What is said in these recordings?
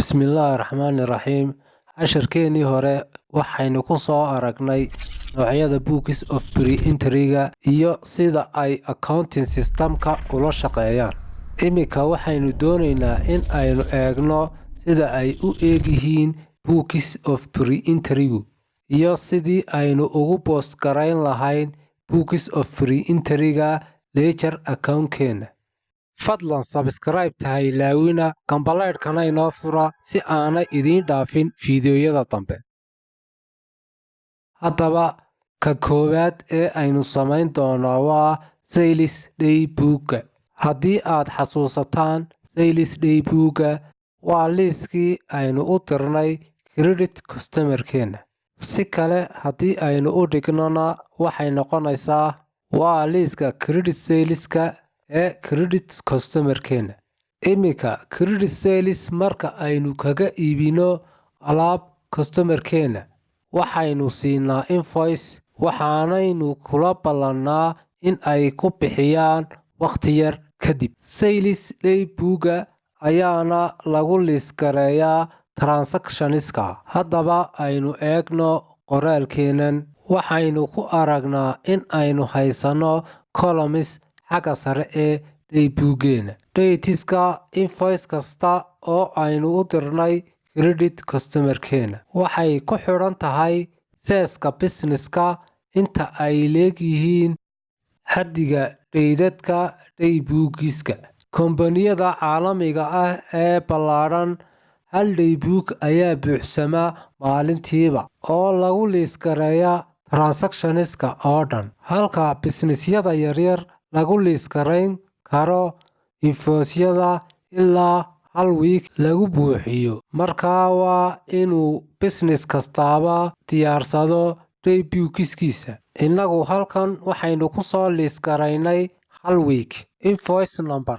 Bismillahirrahmanirrahiim. Casharkeenii hore waxaynu ku soo aragnay noocyada books of pre-entry-ga iyo sida ay accounting system-ka ula shaqeeyaan. Iminka waxaynu doonaynaa in aynu eegno sida ay u egyihiin books of pre-entry-gu iyo sidii aynu ugu post garayn lahayn books of pre-entry-ga ledger account-keena. Fadlan subscribe tahay laawina gambaleedkana inoo fura si aanay idiin dhaafin fiidiyoyada dambe. Haddaba ka koowaad ee aynu samayn doonaa waa sales daybook. Haddii aad xasuusataan, sales daybook waa liiskii aynu u dirnay credit customer-keena. Si kale haddii aynu u dhignona waxay noqonaysaa waa liiska credit sales-ka ee credit customer-keena. Iminka credit sales marka aynu kaga iibino alaab customer-keena waxaynu siinaa invoice waxaanaynu kula ballannaa in ay ku bixiyaan waqti yar kadib. Sales daybook ayaana lagu liiskareeyaa transactionska. Haddaba aynu eegno qoraalkeenan. Waxaynu ku aragnaa in aynu haysano columns xagga sare ee daybook-geena. Dateska invoice kasta oo aynu u dirnay credit customer-keena waxay ku xidhan tahay seeska business-ka inta ay leegyihiin xaddiga daydadka daybookiska. Kombaniyada caalamiga ah ee ballaadhan hal daybook ayaa buuxsama maalintiiba oo lagu liiskareeyaa transactionska oo dhan, halka businessyada yaryar lagu liiskarayn karo invoice-yada ilaa hal week lagu buuxiyo. Markaa waa inuu business kastaaba diyaarsado daybookiskiisa. Innagu halkan waxaynu ku soo liiskaraynay hal week. Invoice number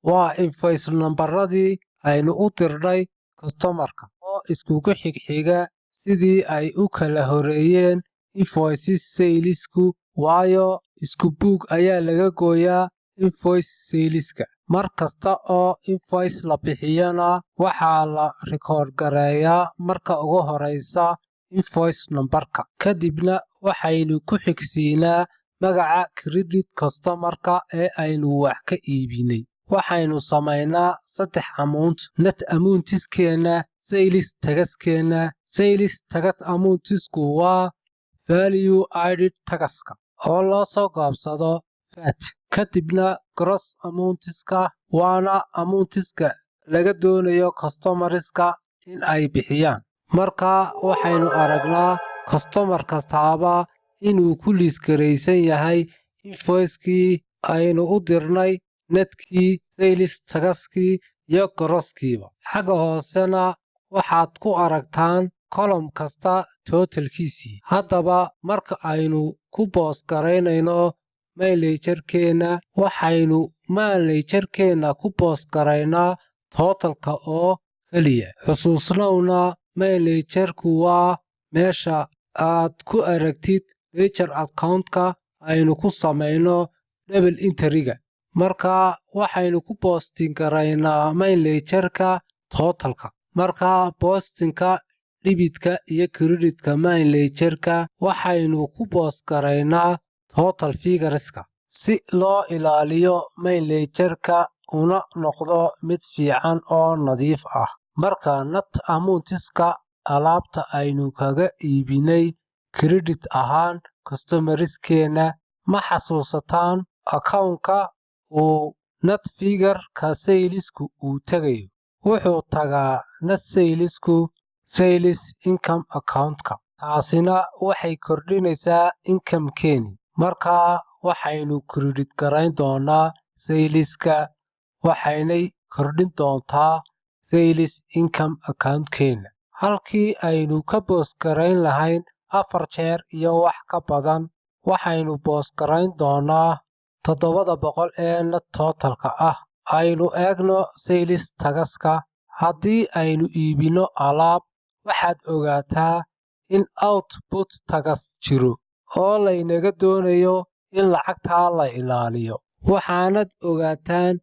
waa invoice numberadii aynu u dirnay customer-ka oo iskugu xigxiga sidii ay u kala horeeyeen invoices sales-ku, waayo isku book ayaa laga gooyaa invoice sales-ka. Mar kasta oo invoice la bixiyana waxaa la record gareeyaa marka ugu horeysa invoice number-ka. Kadibna waxaynu ku xigsiinaa magaca credit customer-ka ee aynu wax ka iibinay. Waxaynu samaynaa 3 amount: net amount-iskeena, sales tax-keena. Sales tax amount-isku waa value added tax-ka oo loo soo gaabsado VAT. Kadibna gross amount-iska waana amount-iska laga doonayo customer-iska in ay bixiyaan. Markaa waxaynu aragnaa customer kastaaba inuu ku liiskaraysan yahay invoice-kii aynu u dirnay, netkii, sales tax-kii iyo gross-kiiba. Xagga hoosena waxaad ku aragtaan column kasta totalkiisii. Haddaba marka aynu ku post garaynayno manager-keena waxaynu manager-keena ku post garaynaa totalka oo keliya. Xusuusnowna manager-ku waa meesha aad ku aragtid ledger account-ka aynu ku samayno double entry-ga. Markaa waxaynu ku posting garaynaa manager-ka totalka. Markaa postingka dhibitka iyo creditka manager-ka waxaynu ku post garaynaa total figures-ka si loo ilaaliyo manager-ka una noqdo mid fiican oo nadiif ah. Marka net amount-iska alaabta aynu kaga iibinay credit ahaan customer-iskeena, ma xasuusataan account-ka uu net figure-ka sales-ku uu tagayo. Wuxuu tagaa net sales-ku sales income account-ka. Taasina waxay kordhinaysaa income-keeni. Markaa waxaynu credit garayn doonaa sales-ka waxaynay kordhin doontaa sales income account-keena. Halkii aynu ka post garayn lahayn 4 jeer iyo wax ka badan, waxaynu post garayn doonaa 700 ee net totalka ah. Aynu eegno sales tax-ka. Haddii aynu iibino alaab, waxaad ogaataa in output tax jiro oo laynaga doonayo in lacagtaa la ilaaliyo. Waxaanad ogaataan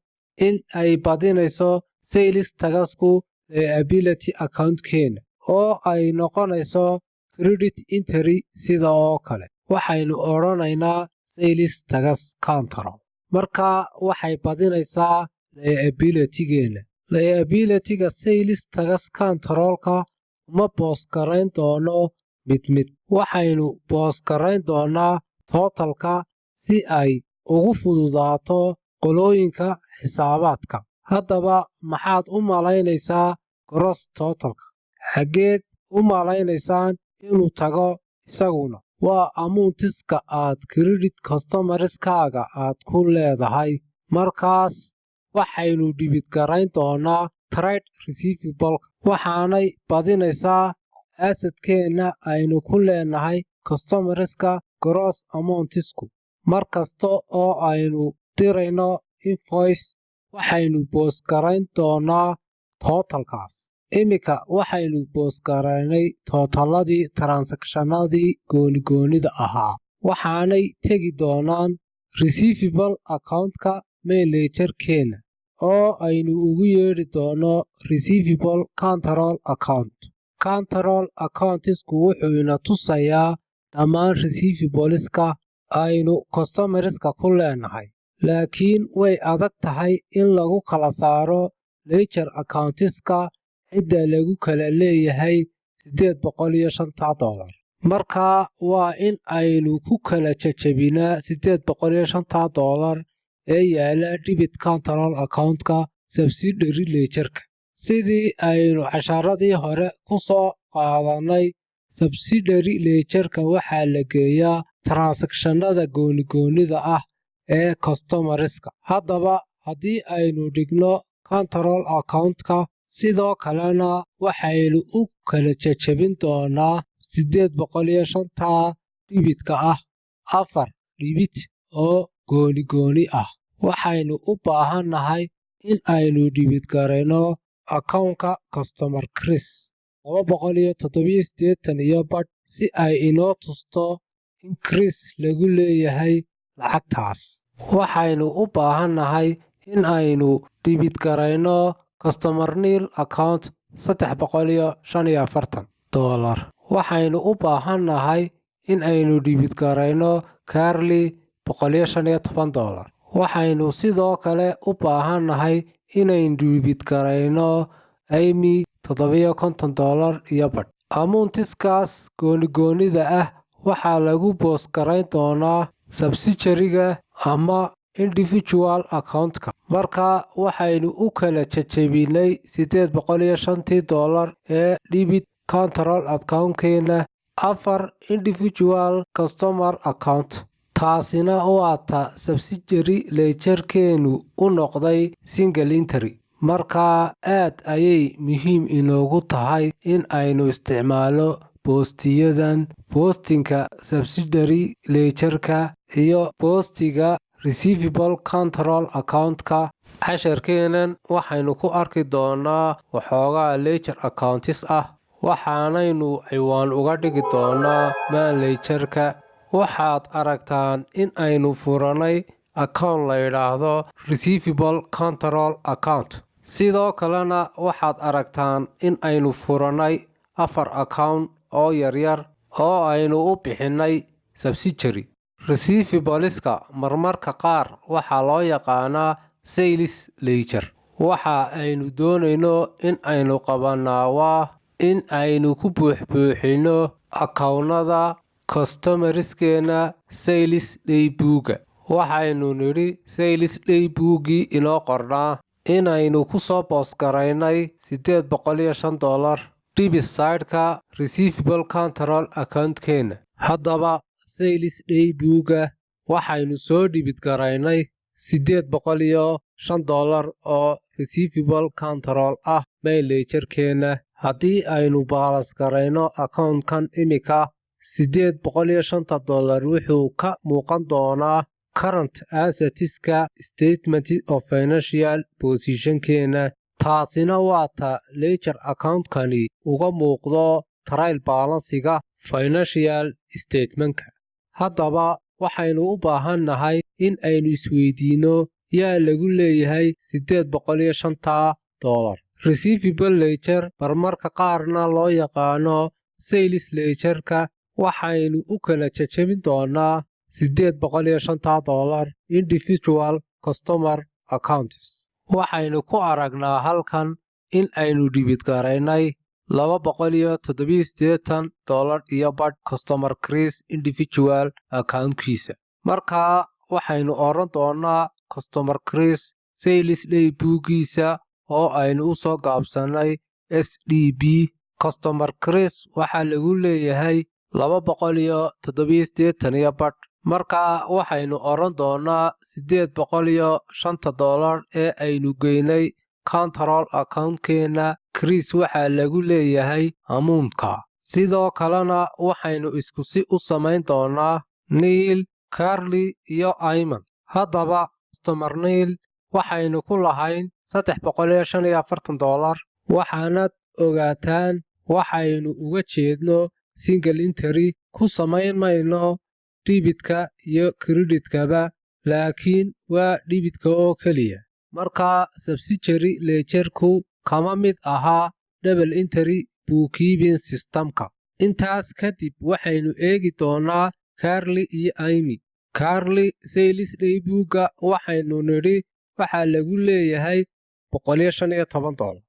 in ay badinayso sales tax-ku liability account-keena oo ay noqonayso credit entry sida oo kale. Waxaynu odhanaynaa sales tax control. Marka waxay badinaysaa liability-geena. Liability-ga sales tax control-ka uma boos garayn doono mid. Waxaynu boos garayn doonaa totalka si ay ugu fududaato qolooyinka xisaabaadka. Haddaba maxaad u malaynaysaa gross totalka? Xageed u malaynaysaan inuu tago isaguna? Waa amountiska aad credit customerskaaga aad ku leedahay. Markaas waxaynu dhibid garayn doonaa trade receivable waxaanay badinaysaa asset-keena aynu ku leenahay customerska gross amountisku. Markasta oo aynu dirayno invoice waxaynu boos garayn doonaa totalkaas. Imika waxaynu boos garaynay totaladii transactionadii goonigoonida ahaa. Waxaanay tegi doonaan receivable account-ka main ledger-keena oo aynu ugu yeedhi doono receivable control account. Control account-isku wuxuu ina tusayaa dhammaan receivables-ka aynu customerska ku leenahay. Laakiin way adag tahay in lagu kala saaro ledger account-iska cidda lagu kala leeyahay $805. Marka waa in aynu ku kala jajabinaa $805 ee yaala debit control account-ka subsidiary ledger-ka. Sidii aynu casharadii hore ku soo qaadanay, subsidiary ledger-ka waxaa la geeyaa transactionada goonigoonida ah ee customerska. Haddaba haddii aynu dhigno control account-ka sidoo kalena waxaynu u kala jajabin doonaa $805 dhibitka ah 4 dhibit oo goonigooni ah. Waxaynu u baahannahay in aynu dhibid garayno account-ka customer Chris $287 si ay inoo tusto in Chris lagu leeyahay lacagtaas. Waxaynu u baahannahay in aynu dhibid garayno customer nil account $345. Waxaynu u baahannahay in aynu dhibid garayno Carly $115. Waxaynu sidoo kale u baahannahay inaynu dhibid garayno Amy $750. Amountiskaas goonigoonida ah waxaa lagu boos garayn doonaa subsidiary-ga ama individual account-ka. Marka waxaynu u kala jajabinay $805 ee debit control account-keena 4 individual customer account. Taasina waa ta subsidiary ledger-keenu u noqday single entry. Marka aad ayay muhiim inoogu tahay in aynu isticmaalo boostiyadan, boostinka subsidiary ledger-ka iyo boostiga receivable control account-ka. Casharkeenan waxaynu ku arki doonaa waxoogaa ledger accounts ah. Waxaanaynu ciwaan uga dhigi doonaa main ledger-ka. Waxaad aragtaan in aynu furanay account la yidhaahdo receivable control account. Sidoo kalena waxaad aragtaan in aynu furanay 4 account oo yaryar oo aynu u bixinay subsidiary. Receivables-ka marmarka qaar waxaa loo yaqaanaa sales ledger. Waxa aynu doonayno in aynu qabanaa waa in aynu ku buuxino account-nada customerskeena sales daybook-ga. Waxaynu nidhi sales daybook-gii inoo qornaa inaynu ku soo boos garaynay $805 debit side-ka receivable control account-keena. Haddaba sales daybook-ga waxaynu soo dhibid garaynay $805 oo receivable control ah main ledger-keena. Haddii aynu balance garayno account-kan imika $805 wuxuu ka muuqan doonaa current assets-ka statement of financial position-keena. Taasina waa ta ledger account-kani uga muuqdo trial balance-ga financial statement-ka. Haddaba waxaynu u baahannahay in aynu isweydiino yaa lagu leeyahay $805. Receivable ledger marmarka qaarna loo yaqaano sales ledger-ka waxaynu u kala jajabin doonaa $805 individual customer accounts. Waxaynu ku aragnaa halkan in aynu dhibid garaynay $287 iyo badh customer Chris individual account-kiisa. Markaa waxaynu oran doonaa customer Chris sales daybook-giisa oo aynu u soo gaabsanay SDP. Customer Chris waxaa lagu leeyahay $287 iyo badh. Markaa waxaynu oran doonaa $805 ee aynu geynay control account-keena Chris waxaa lagu leeyahay amuunka. Sidoo kalena waxaynu isku si u samayn doonaa Neil, Carly iyo Ayman. Haddaba customer Neil waxaynu ku lahayn $345. waxaanad ogaataan waxaynu uga jeedno single entry ku samayn mayno dhibitka iyo kreditkaba laakiin waa dhibidka oo keliya. Markaa subsidiary ledger-ku kama mid ahaa double entry bookkeeping system-ka. Intaas kadib waxaynu eegi doonaa Carly iyo Amy. Carly sales daybook-ga waxaynu nidhi waxaa lagu leeyahay $115.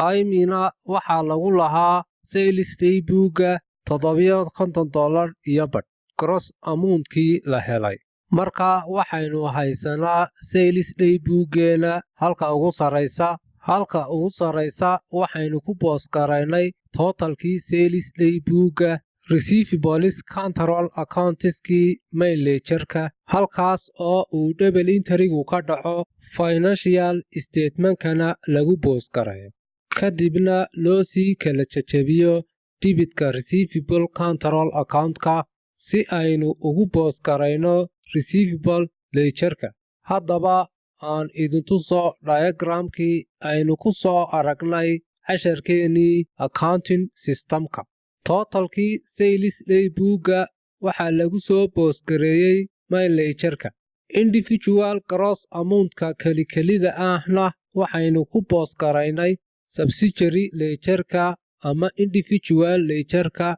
Amy-na waxaa lagu lahaa sales daybook-ga $750 iyo badh gross amount-kii la helay. Markaa waxaynu haysanaa sales daybook-geena halka ugu sareysa waxaynu ku boos garaynay totalkii sales daybook-ga receivables control accounts-kii main ledger-ka halkaas oo uu double entry-gu ka dhaco financial statement-kana lagu boos garayo. Kadibna loo sii kala jajabiyo dhibidka receivable control account-ka si aynu ugu boos garayno receivable ledger-ka. Haddaba aan idin tuso diagram-kii aynu ku soo aragnay casharkeenii accounting system-ka. Totalkii sales daybook-ga waxaa lagu soo boos gareeyay main ledger-ka. Individual gross amount-ka keli-kelida ahna waxaynu ku boos garaynay subsidiary ledger-ka ama individual ledger-ka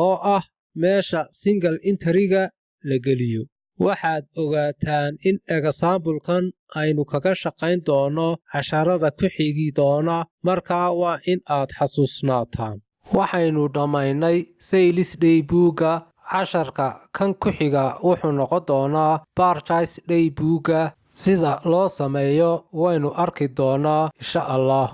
oo ah meesha single entry-ga la geliyo. Waxaad ogaataan in example-kan aynu kaga shaqayn doono casharada ku xigi doona markaa waa in aad xasuusnaataan. Waxaynu dhammaynay sales daybook-ga. Casharka kan ku xiga wuxuu noqon doonaa purchase daybook-ga. Sida loo sameeyo waynu arki doonaa insha Allah.